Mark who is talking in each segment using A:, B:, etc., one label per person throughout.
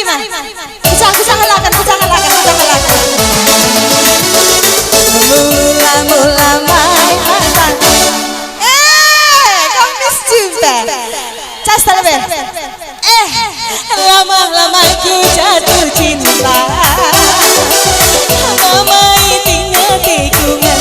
A: Bisa halakan. Mula-mula mai. Kau miscinta. Cas talber. Lama-lama ku jatuh cinta. Mamai tinggal tikungan.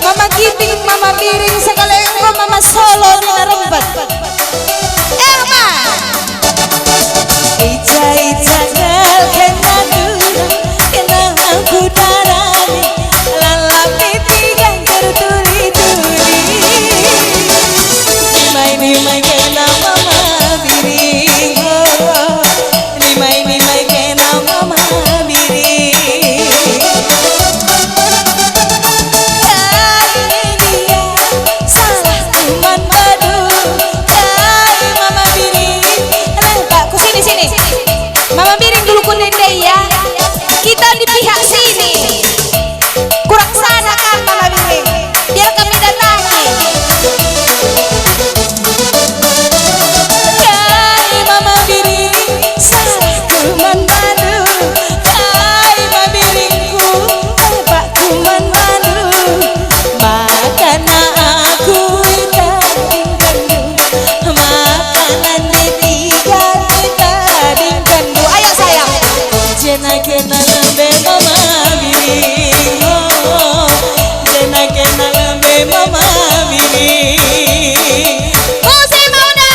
A: Mama giting, mama miring, segala engko mama solo dina rembat. Ma. Ica kena dura, kena aku darani, lalapi tigang tertuli-tuli. Nimai kena mama miring, nimai kena mama miring. Mama miring dulu kundende ya. Kita di pihak sini. Kurang sana kan mama miring. Biar kami datangi. Kai mama miring, salah kuman madu. Kai mama miringku, hebat kuman madu. Makanan aku daging kandu, makanan ditinggal daging kandu. Ayo sayang. Kena lambe mama miring, oh. Kena lambe mama miring. Musim muda.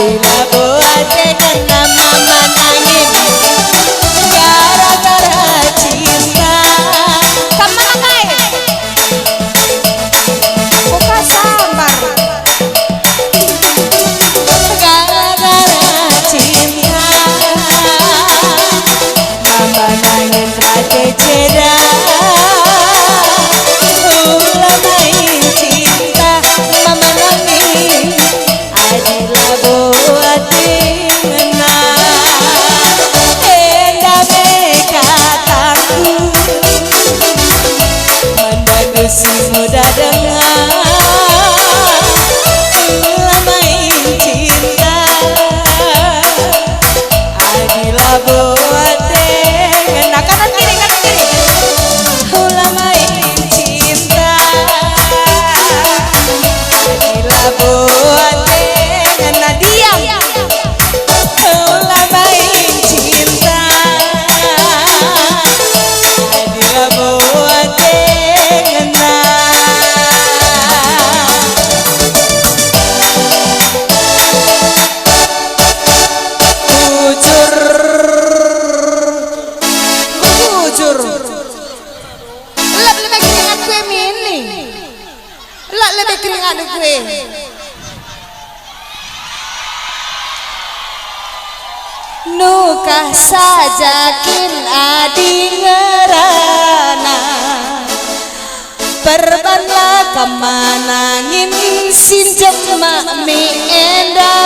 A: adila buat kena mama nangin gara-gara cinta. Sama kai buka sambar gara-gara cinta mama nangin rake cera. Mudah dengar lamai cinta adila buat dengan kanan kiri lamai cinta adila buat dengan diam lamai cinta adila buat nukah sajakin adi ngerana perbanlah kemanangin sinjem makmi enda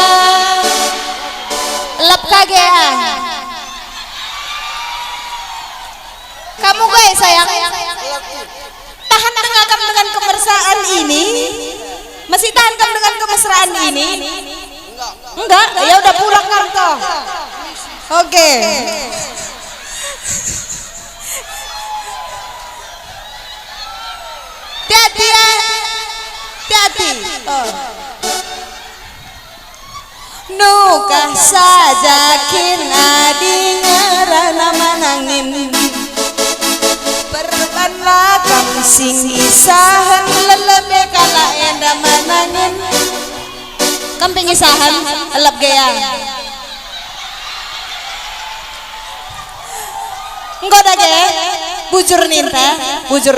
A: lep kagean kamu gue sayang tahan kamu dengan kemesraan ini masih tahan kamu dengan kemesraan ini enggak ya udah pulang kan toh. Oke. Hati-hati ya. Hati-hati. Nukah sajakin adi ngarana manangin perbanlah kang sing isahan lelebe kala enda manangin kamping isahan elep geyang enggak ada ke bujur ninta bujur